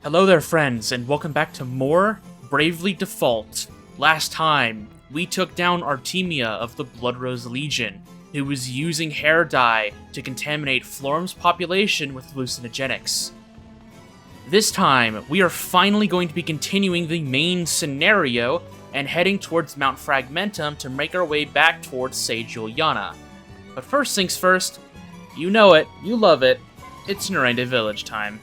Hello there, friends, and welcome back to more Bravely Default. Last time, we took down Artemia of the Bloodrose Legion, who was using hair dye to contaminate Florum's population with hallucinogenics. This time, we are finally going to be continuing the main scenario and heading towards Mount Fragmentum to make our way back towards Sage Juliana. But first things first, you know it, you love it, it's Narenda Village time.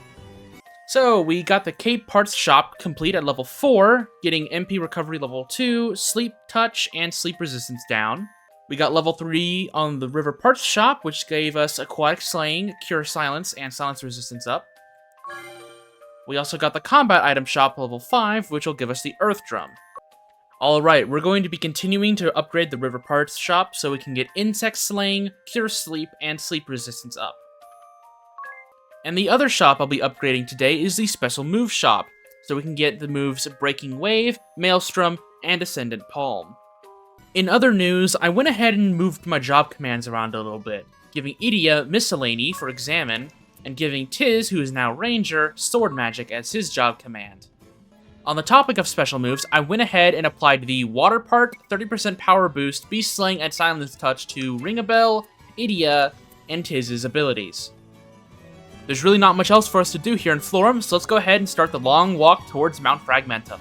So, we got the Cape Parts Shop complete at level 4, getting MP Recovery level 2, Sleep Touch, and Sleep Resistance down. We got level 3 on the River Parts Shop, which gave us Aquatic Slaying, Cure Silence, and Silence Resistance up. We also got the Combat Item Shop level 5, which will give us the Earth Drum. Alright, we're going to be continuing to upgrade the River Parts Shop so we can get Insect Slaying, Cure Sleep, and Sleep Resistance up. And the other shop I'll be upgrading today is the Special Move Shop, so we can get the moves Breaking Wave, Maelstrom, and Ascendant Palm. In other news, I went ahead and moved my job commands around a little bit, giving Idia Miscellany for Examine, and giving Tiz, who is now Ranger, Sword Magic as his job command. On the topic of special moves, I went ahead and applied the Water Part, 30% Power Boost, Beast Slaying, and Silence Touch to Ring a Bell, Idia, and Tiz's abilities. There's really not much else for us to do here in Florum, so let's go ahead and start the long walk towards Mount Fragmentum.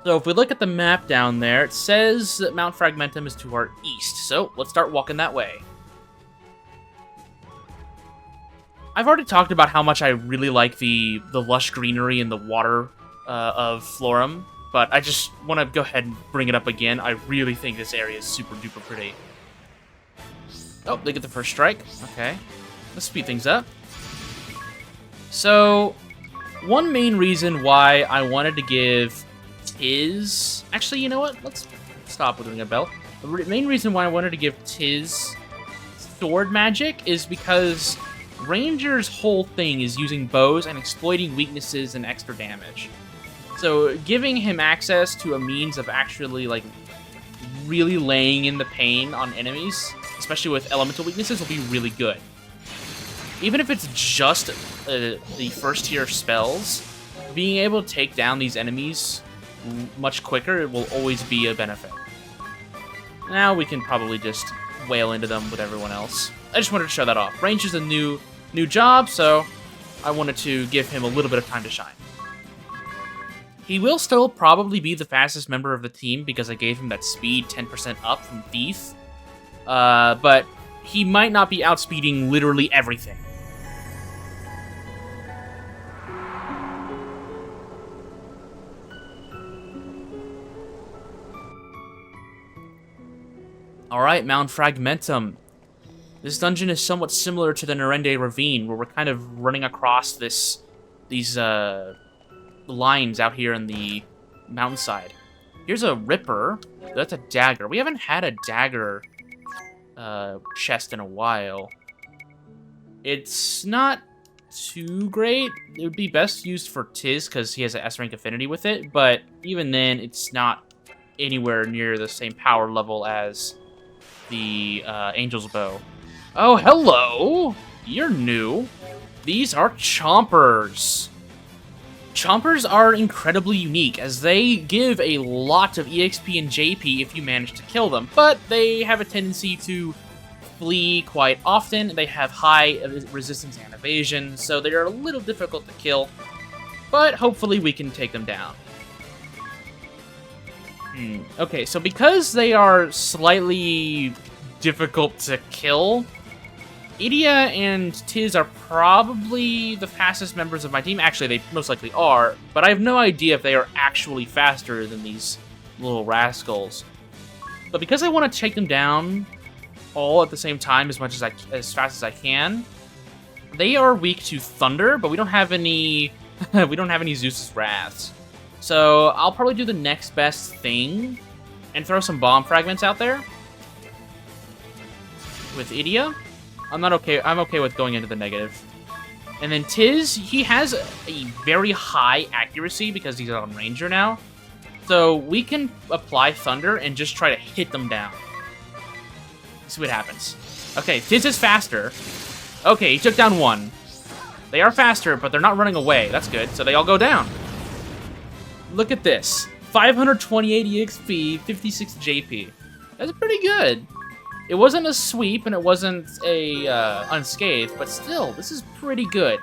So if we look at the map down there, it says that Mount Fragmentum is to our east, so let's start walking that way. I've already talked about how much I really like the lush greenery and the water of Florum, but I just want to go ahead and bring it up again. I really think this area is super duper pretty. Oh, they get the first strike. Okay. Let's speed things up. So, one main reason why I wanted to give Tiz... Actually, you know what? Let's stop with Ring a Bell. The main reason why I wanted to give Tiz Sword Magic is because Ranger's whole thing is using bows and exploiting weaknesses and extra damage. So, giving him access to a means of actually, really laying in the pain on enemies, especially with elemental weaknesses, will be really good. Even if it's just the first tier spells, being able to take down these enemies much quicker will always be a benefit. Now we can probably just wail into them with everyone else. I just wanted to show that off. Ranger's a new job, so I wanted to give him a little bit of time to shine. He will still probably be the fastest member of the team because I gave him that speed 10% up from Thief, but he might not be outspeeding literally everything. Alright, Mount Fragmentum. This dungeon is somewhat similar to the Narenda Ravine, where we're kind of running across these lines out here in the mountainside. Here's a Ripper. That's a dagger. We haven't had a dagger chest in a while. It's not too great. It would be best used for Tiz, because he has an S-rank affinity with it, but even then, it's not anywhere near the same power level as the Angel's Bow. Oh, hello! You're new. These are Chompers. Chompers are incredibly unique, as they give a lot of EXP and JP if you manage to kill them, but they have a tendency to flee quite often. They have high resistance and evasion, so they are a little difficult to kill, but hopefully we can take them down. Okay, so because they are slightly difficult to kill, Idia and Tiz are probably the fastest members of my team. Actually, they most likely are, but I have no idea if they are actually faster than these little rascals. But because I want to take them down all at the same time as fast as I can, they are weak to thunder, but we don't have any Zeus's Wraths. So I'll probably do the next best thing and throw some bomb fragments out there with Idia. I'm okay with going into the negative. And then Tiz, he has a very high accuracy because he's on Ranger now. So we can apply Thunder and just try to hit them down. See what happens. Okay, Tiz is faster. Okay, he took down one. They are faster, but they're not running away. That's good. So they all go down. Look at this. 528 EXP, 56 JP. That's pretty good. It wasn't a sweep, and it wasn't a unscathed, but still, this is pretty good.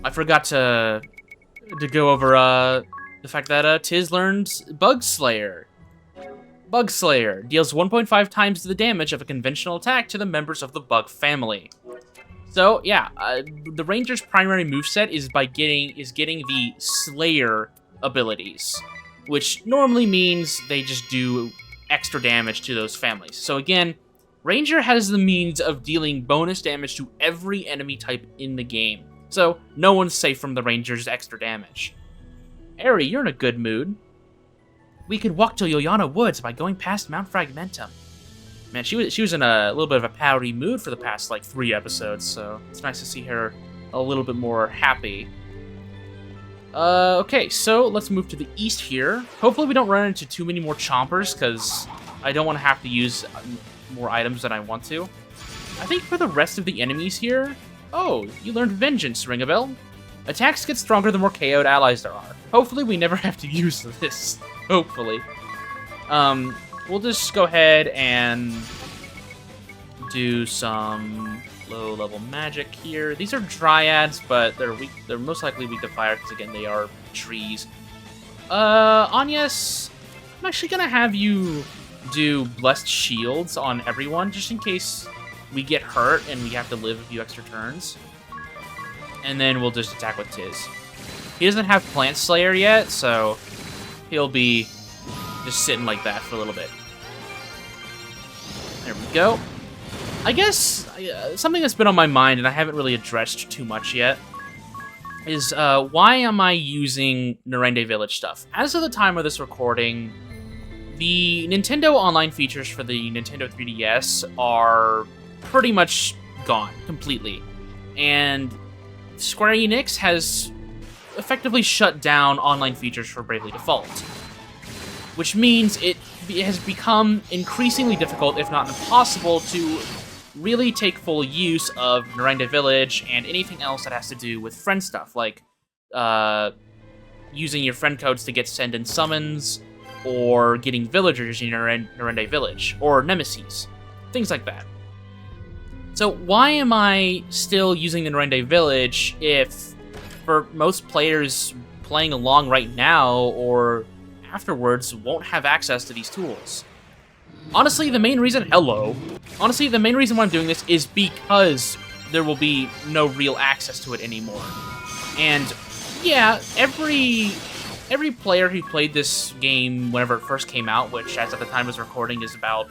I forgot to go over the fact that Tiz learned Bug Slayer. Bug Slayer deals 1.5 times the damage of a conventional attack to the members of the Bug family. So yeah, the Ranger's primary moveset is getting the Slayer abilities, which normally means they just do extra damage to those families. So again, Ranger has the means of dealing bonus damage to every enemy type in the game. So no one's safe from the Ranger's extra damage. Eri, you're in a good mood. We could walk to Yoyana Woods by going past Mount Fragmentum. Man, she was in a little bit of a powdery mood for the past, like, 3 episodes, so it's nice to see her a little bit more happy. Okay, so let's move to the east here. Hopefully we don't run into too many more chompers, because I don't want to have to use more items than I want to. I think for the rest of the enemies here... Oh, you learned Vengeance, ring a bell? Attacks get stronger the more KO'd allies there are. Hopefully we never have to use this. Hopefully. We'll just go ahead and do some low-level magic here. These are dryads, but they're weak. They're most likely weak to fire because, again, they are trees. Anyas, I'm actually gonna have you do Blessed Shields on everyone, just in case we get hurt and we have to live a few extra turns. And then we'll just attack with Tiz. He doesn't have Plant Slayer yet, so he'll be just sitting like that for a little bit. There we go. I guess something that's been on my mind and I haven't really addressed too much yet is why am I using Narende Village stuff? As of the time of this recording, the Nintendo Online features for the Nintendo 3DS are pretty much gone completely. And Square Enix has effectively shut down online features for Bravely Default, which means it has become increasingly difficult, if not impossible, to really take full use of Narende Village and anything else that has to do with friend stuff, like using your friend codes to get send and summons, or getting villagers in Narende Village, or nemesis, things like that. So why am I still using the Narende Village if, for most players playing along right now or afterwards, won't have access to these tools? Honestly, the main reason why I'm doing this is because there will be no real access to it anymore. And yeah, every player who played this game whenever it first came out, which as at the time of this recording is about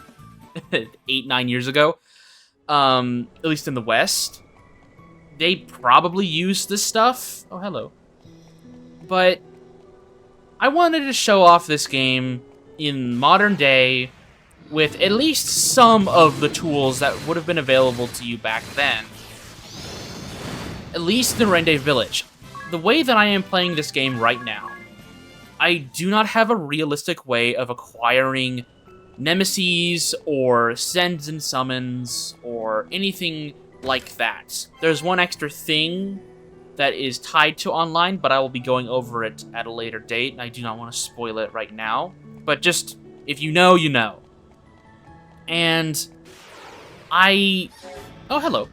8-9 years ago, at least in the West, they probably used this stuff. Oh, hello. But I wanted to show off this game in modern day with at least some of the tools that would have been available to you back then. At least the Narende Village. The way that I am playing this game right now, I do not have a realistic way of acquiring nemesis or sends and summons or anything like that. There's one extra thing that is tied to online, but I will be going over it at a later date, and I do not want to spoil it right now. But just, if you know, you know. And oh, hello.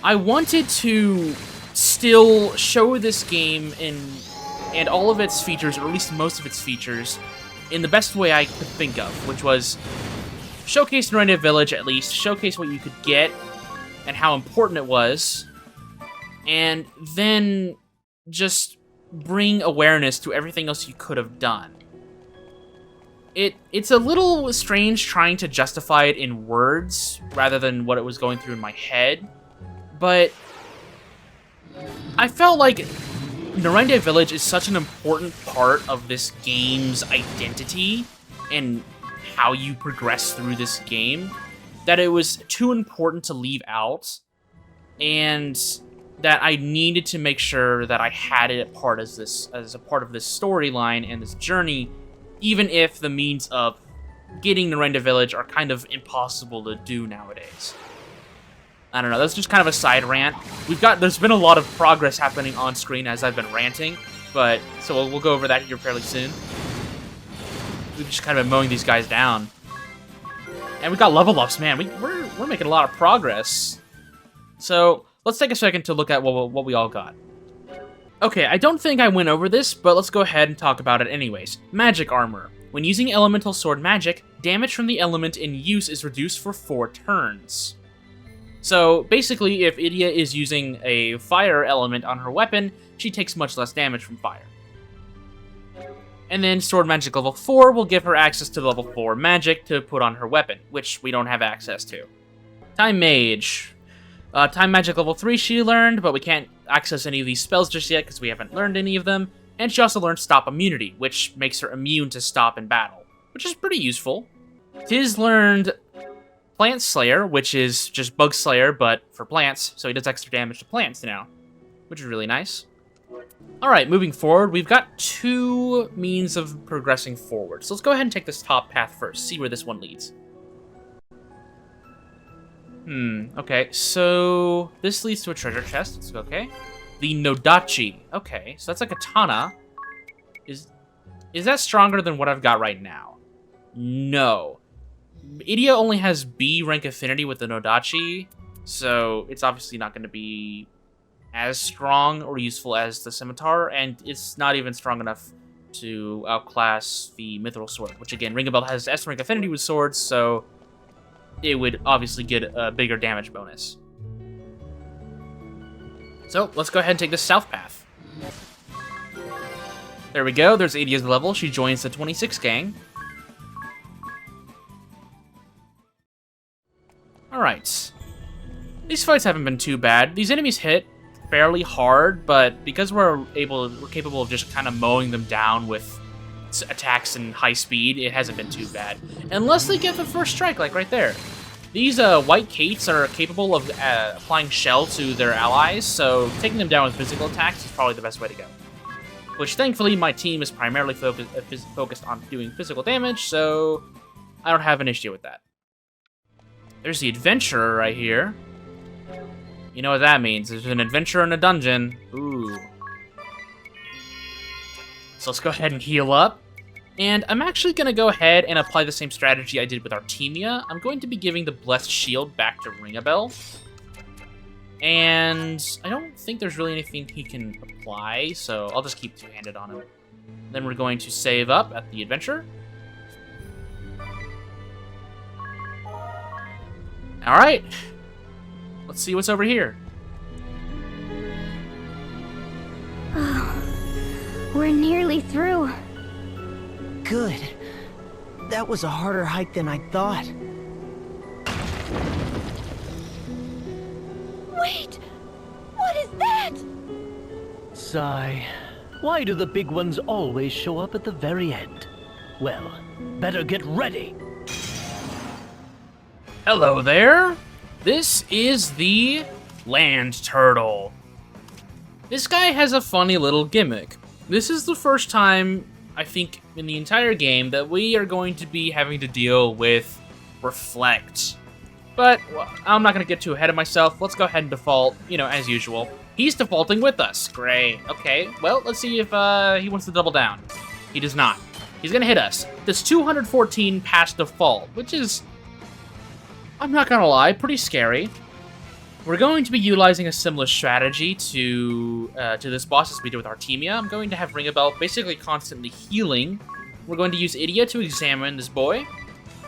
I wanted to still show this game and all of its features, or at least most of its features, in the best way I could think of, which was showcase Narende Village at least, showcase what you could get and how important it was, and then just bring awareness to everything else you could have done. It's a little strange trying to justify it in words rather than what it was going through in my head, but I felt like Narende Village is such an important part of this game's identity and how you progress through this game that it was too important to leave out, and that I needed to make sure that I had it as a part of this storyline and this journey, even if the means of getting Narende Village are kind of impossible to do nowadays. I don't know, that's just kind of a side rant. There's been a lot of progress happening on screen as I've been ranting, but, so we'll go over that here fairly soon. We've just kind of been mowing these guys down. And we got level ups, man. We're making a lot of progress. So, let's take a second to look at what we all got. Okay, I don't think I went over this, but let's go ahead and talk about it anyways. Magic armor. When using elemental sword magic, damage from the element in use is reduced for 4 turns. So, basically, if Idia is using a fire element on her weapon, she takes much less damage from fire. And then Sword Magic level 4 will give her access to level 4 magic to put on her weapon, which we don't have access to. Time Mage. Time Magic level 3 she learned, but we can't access any of these spells just yet because we haven't learned any of them. And she also learned Stop Immunity, which makes her immune to stop in battle, which is pretty useful. Tiz learned Plant Slayer, which is just Bug Slayer, but for plants, so he does extra damage to plants now, which is really nice. Alright, moving forward, we've got 2 means of progressing forward. So let's go ahead and take this top path first, see where this one leads. Okay, so this leads to a treasure chest. It's okay. The Nodachi. Okay, so that's a katana. Is that stronger than what I've got right now? No. Idia only has B rank affinity with the Nodachi, so it's obviously not going to be as strong or useful as the scimitar, and it's not even strong enough to outclass the mithril sword, which again, Ring a Bell has S rank affinity with swords, so it would obviously get a bigger damage bonus. So, let's go ahead and take the south path. There we go, there's Idia's level. She joins the 26 gang. Alright. These fights haven't been too bad. These enemies hit fairly hard, but because we're capable of just kind of mowing them down with attacks and high speed, it hasn't been too bad. Unless they get the first strike, like right there. These white Kates are capable of applying shell to their allies, so taking them down with physical attacks is probably the best way to go. Which, thankfully, my team is primarily focused on doing physical damage, so I don't have an issue with that. There's the adventurer right here. You know what that means. There's an adventurer in a dungeon. Ooh. So let's go ahead and heal up. And I'm actually going to go ahead and apply the same strategy I did with Artemia. I'm going to be giving the Blessed Shield back to Ring a Bell. And I don't think there's really anything he can apply, so I'll just keep two-handed on him. Then we're going to save up at the adventure. Alright. Let's see what's over here. Oh, we're nearly through. Good. That was a harder hike than I thought. Wait! What is that? Sigh. Why do the big ones always show up at the very end? Well, better get ready. Hello there. This is the land turtle. This guy has a funny little gimmick. This is the first time, I think, in the entire game that we are going to be having to deal with Reflect. But well, I'm not going to get too ahead of myself. Let's go ahead and default, as usual. He's defaulting with us. Great. Okay, well, let's see if he wants to double down. He does not. He's going to hit us. That's 214 past default, which is, I'm not going to lie, pretty scary. We're going to be utilizing a similar strategy to this boss as we did with Artemia. I'm going to have Ring a Bell basically constantly healing. We're going to use Idia to examine this boy,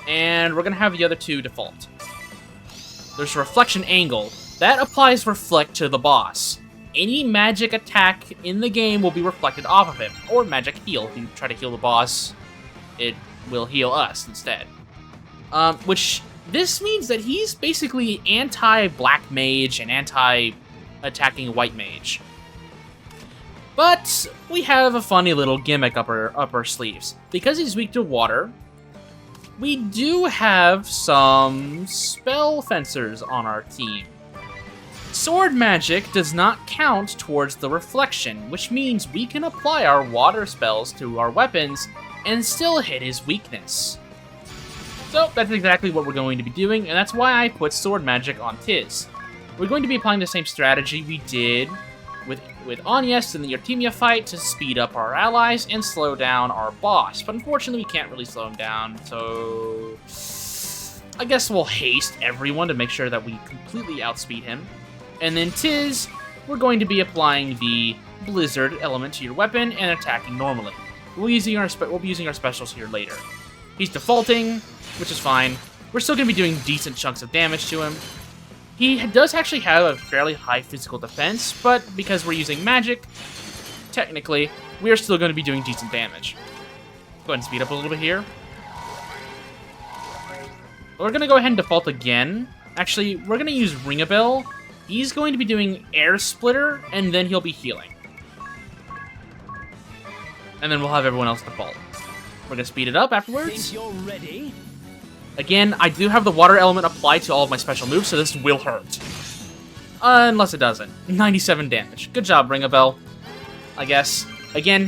and we're going to have the other two default. There's a reflection angle. That applies Reflect to the boss. Any magic attack in the game will be reflected off of him, or magic heal. If you try to heal the boss, it will heal us instead. This means that he's basically anti-black mage and anti-attacking white mage. But we have a funny little gimmick up our sleeves. Because he's weak to water, we do have some spell fencers on our team. Sword magic does not count towards the reflection, which means we can apply our water spells to our weapons and still hit his weakness. So that's exactly what we're going to be doing, and that's why I put sword magic on Tiz. we're going to be applying the same strategy we did with Agnes in the Artemia fight to speed up our allies and slow down our boss. But unfortunately, we can't really slow him down, so I guess we'll haste everyone to make sure that we completely outspeed him. And then Tiz, we're going to be applying the Blizzard element to your weapon and attacking normally. We'll be using our specials here later. He's defaulting, which is fine. We're still going to be doing decent chunks of damage to him. He does actually have a fairly high physical defense, but because we're using magic, technically, we are still going to be doing decent damage. Go ahead and speed up a little bit here. We're going to go ahead and default again. Actually, we're going to use Ring-a-Bell. He's going to be doing Air Splitter, and then he'll be healing. And then we'll have everyone else default. We're going to speed it up afterwards. Think you're ready? Again, I do have the water element applied to all of my special moves, so this will hurt. Unless it doesn't. 97 damage. Good job, Ring-a-Bell. I guess. Again,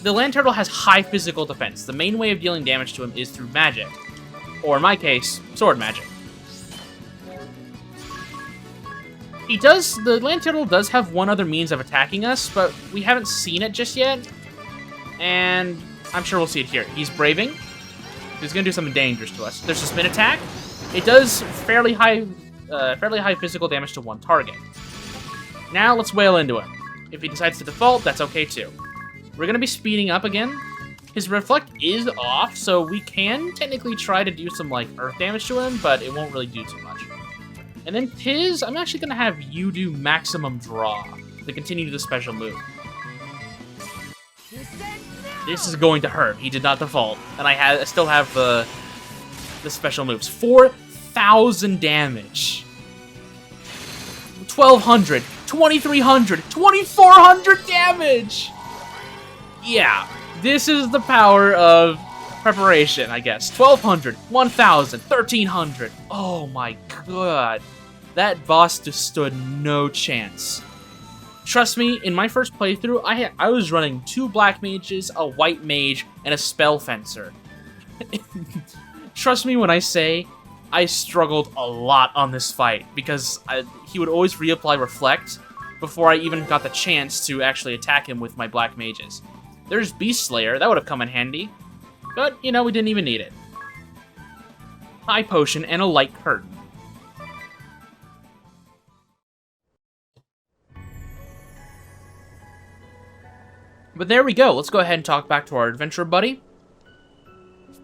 the Land Turtle has high physical defense. The main way of dealing damage to him is through magic. Or in my case, sword magic. The Land Turtle does have one other means of attacking us, but we haven't seen it just yet. And I'm sure we'll see it here. He's braving. He's going to do something dangerous to us. There's a spin attack. It does fairly high physical damage to one target. Now let's wail into him. If he decides to default, that's okay too. We're going to be speeding up again. His reflect is off, so we can technically try to do some like earth damage to him, but it won't really do too much. And then Tiz, I'm actually going to have you do maximum draw to continue the special move. This is going to hurt. He did not default, and I still have the special moves. 4,000 damage. 1,200, 2,300, 2,400 damage! Yeah, this is the power of preparation, I guess. 1,200, 1,000, 1,300. Oh my god. That boss just stood no chance. Trust me, in my first playthrough, I was running 2 black mages, a white mage, and a spell fencer. Trust me when I say I struggled a lot on this fight, because he would always reapply Reflect before I even got the chance to actually attack him with my black mages. There's Beast Slayer, that would have come in handy, but, you know, we didn't even need it. High Potion and a Light Curtain. But there we go. Let's go ahead and talk back to our adventurer buddy.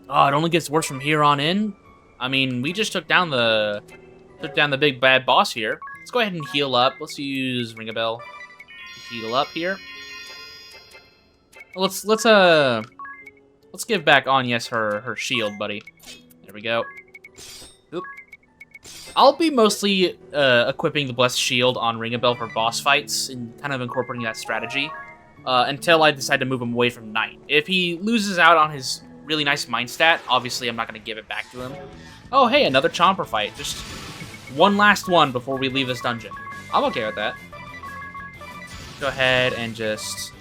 Oh, it only gets worse from here on in. I mean, we just took down the big bad boss here. Let's go ahead and heal up. Let's use Ring-a-Bell. Heal up here. Let's give back Agnes her shield, buddy. There we go. Oop. I'll be mostly equipping the Blessed Shield on Ring-a-Bell for boss fights and kind of incorporating that strategy. Until I decide to move him away from Knight. If he loses out on his really nice mind stat, obviously I'm not going to give it back to him. Oh, hey, another Chomper fight. Just one last one before we leave this dungeon. I'm okay with that. Go ahead and just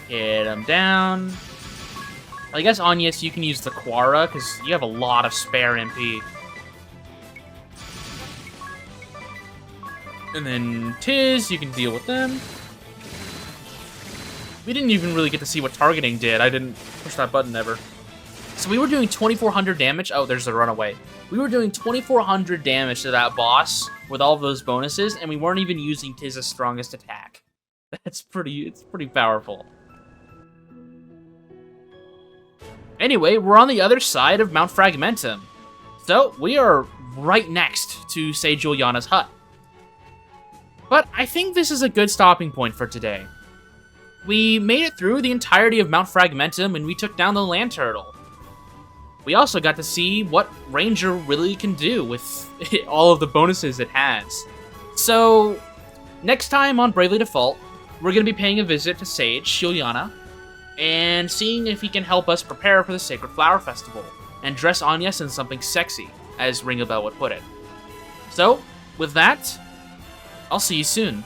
hit him down. I guess, Agnes, you can use the Quara, because you have a lot of spare MP. And then Tiz, you can deal with them. We didn't even really get to see what targeting did. I didn't push that button ever. So we were doing 2,400 damage. Oh, there's the runaway. We were doing 2,400 damage to that boss with all of those bonuses, and we weren't even using Tiz's strongest attack. It's pretty powerful. Anyway, we're on the other side of Mount Fragmentum. So we are right next to Sage Juliana's hut. But I think this is a good stopping point for today. We made it through the entirety of Mount Fragmentum, and we took down the Land Turtle. We also got to see what Ranger really can do with all of the bonuses it has. So, next time on Bravely Default, we're going to be paying a visit to Sage Juliana, and seeing if he can help us prepare for the Sacred Flower Festival, and dress Agnes in something sexy, as Ring-a-Bell would put it. So, with that, I'll see you soon.